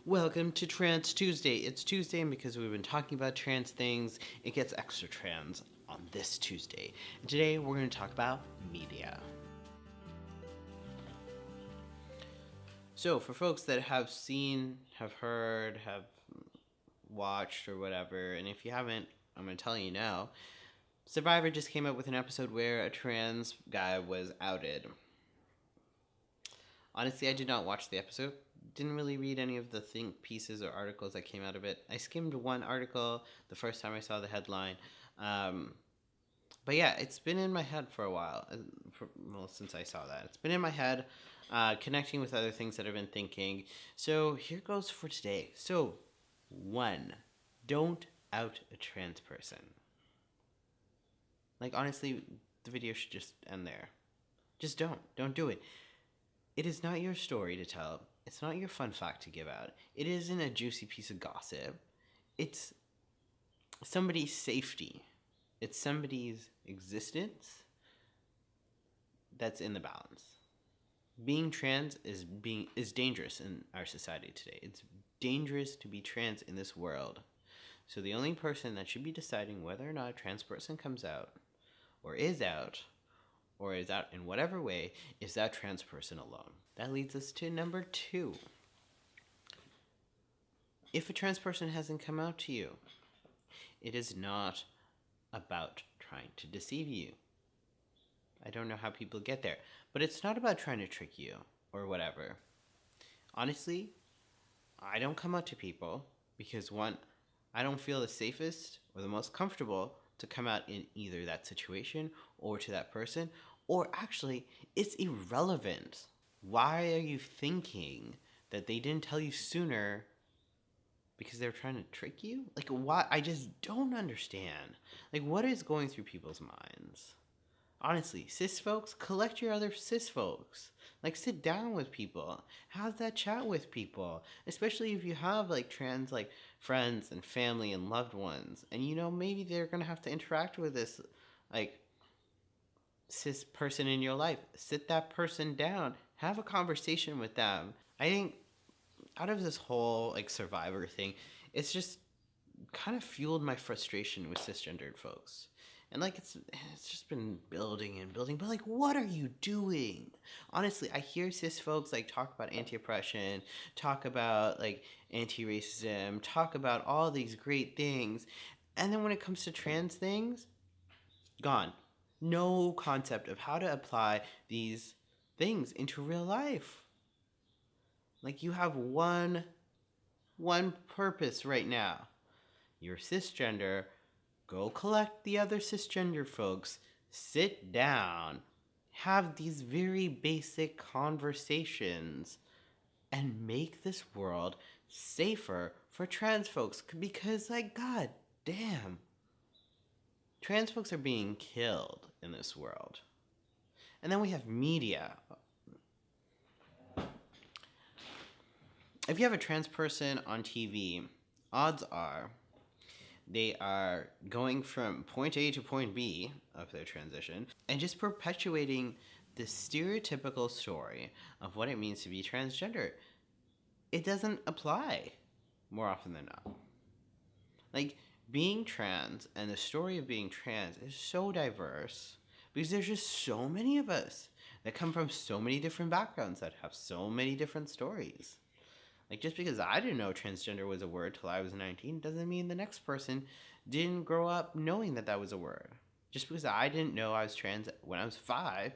Welcome to Trans Tuesday. It's Tuesday, and because we've been talking about trans things, it gets extra trans on this Tuesday. And today we're going to talk about media. So, for folks that have seen, have heard, have watched, or whatever, and if you haven't, I'm going to tell you now, Survivor just came up with an episode where a trans guy was outed. Honestly, I did not watch the episode. Didn't really read any of the think pieces or articles that came out of it. I skimmed one article the first time I saw the headline. But yeah, it's been in my head for a while. Since I saw that. It's been in my head, connecting with other things that I've been thinking. So here goes for today. So, 1. Don't out a trans person. Like, honestly, the video should just end there. Just don't. Don't do it. It is not your story to tell. It's not your fun fact to give out. It isn't a juicy piece of gossip. It's somebody's safety. It's somebody's existence that's in the balance. Being trans is dangerous in our society today. It's dangerous to be trans in this world. So the only person that should be deciding whether or not a trans person comes out or is out in whatever way is that trans person alone. That leads us to number 2. If a trans person hasn't come out to you, it is not about trying to deceive you. I don't know how people get there, but it's not about trying to trick you or whatever. Honestly, I don't come out to people because, 1, I don't feel the safest or the most comfortable to come out in either that situation or to that person, or actually, it's irrelevant. Why are you thinking that they didn't tell you sooner because they're trying to trick you? Like, why? I just don't understand. Like, what is going through people's minds? Honestly, cis folks, collect your other cis folks. Like, sit down with people. Have that chat with people. Especially if you have, like, trans, like, friends and family and loved ones. And, maybe they're going to have to interact with this, like, cis person in your life. Sit that person down. Have a conversation with them. I think out of this whole, like, Survivor thing, it's just kind of fueled my frustration with cisgendered folks. And, like, it's just been building and building. But, like, what are you doing? Honestly, I hear cis folks, like, talk about anti-oppression, talk about, like, anti-racism, talk about all these great things. And then when it comes to trans things, gone. No concept of how to apply these things into real life. Like, you have one purpose right now. You're cisgender. Go collect the other cisgender folks. Sit down. Have these very basic conversations and make this world safer for trans folks. Because, like, god damn, trans folks are being killed in this world. And then we have media. If you have a trans person on TV, odds are they are going from point A to point B of their transition and just perpetuating the stereotypical story of what it means to be transgender. It doesn't apply more often than not. Like, being trans and the story of being trans is so diverse because there's just so many of us that come from so many different backgrounds that have so many different stories. Like, just because I didn't know transgender was a word till I was 19 doesn't mean the next person didn't grow up knowing that that was a word. Just because I didn't know I was trans when I was 5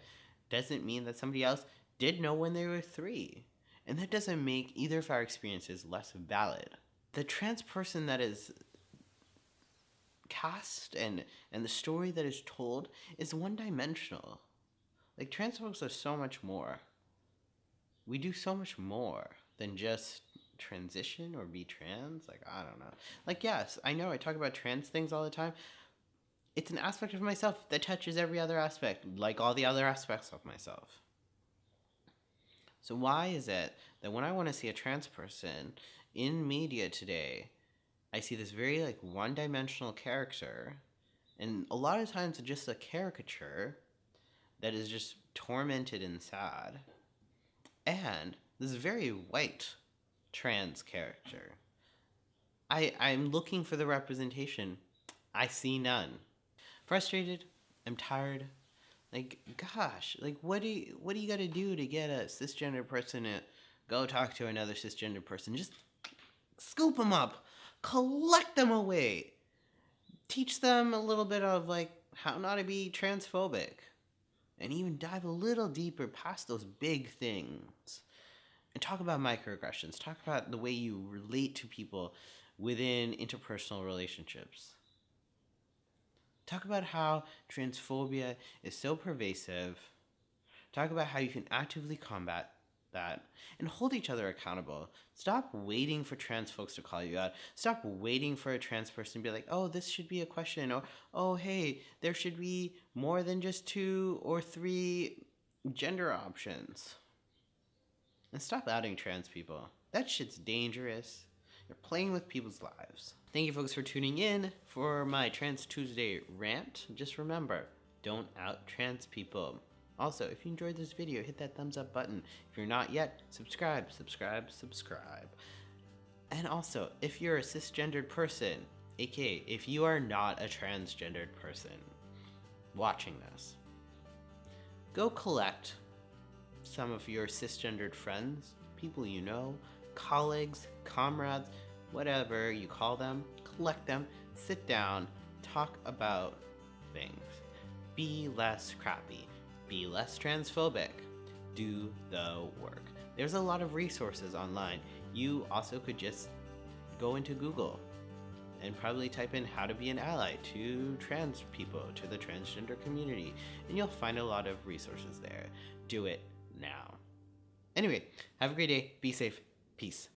doesn't mean that somebody else did know when they were 3. And that doesn't make either of our experiences less valid. The trans person that is cast and the story that is told is one-dimensional. Like, trans folks are so much more. We do so much more than just transition or be trans. Like, I don't know. Like, yes, I know I talk about trans things all the time. It's an aspect of myself that touches every other aspect, like all the other aspects of myself. So why is it that when I want to see a trans person in media today, I see this very, like, one-dimensional character, and a lot of times it's just a caricature that is just tormented and sad, and this is very white trans character. I'm looking for the representation. I see none. Frustrated. I'm tired. Like, gosh, like what do you got to do to get a cisgender person to go talk to another cisgender person? Just scoop them up, collect them away, teach them a little bit of like how not to be transphobic, and even dive a little deeper past those big things. And talk about microaggressions. Talk about the way you relate to people within interpersonal relationships. Talk about how transphobia is so pervasive. Talk about how you can actively combat that and hold each other accountable. Stop waiting for trans folks to call you out. Stop waiting for a trans person to be like, oh, this should be a question. Or, oh, hey, there should be more than just 2 or 3 gender options. And stop outing trans people. That shit's dangerous. You're playing with people's lives. Thank you, folks, for tuning in for my Trans Tuesday rant. Just remember, don't out trans people. Also, if you enjoyed this video, hit that thumbs up button. If you're not yet, subscribe. And also, if you're a cisgendered person, aka if you are not a transgendered person watching this, go collect some of your cisgendered friends, people you know, colleagues, comrades, whatever you call them, collect them, sit down, talk about things. Be less crappy. Be less transphobic. Do the work. There's a lot of resources online. You also could just go into Google and probably type in how to be an ally to trans people, to the transgender community, and you'll find a lot of resources there. Do it now. Anyway, have a great day. Be safe. Peace.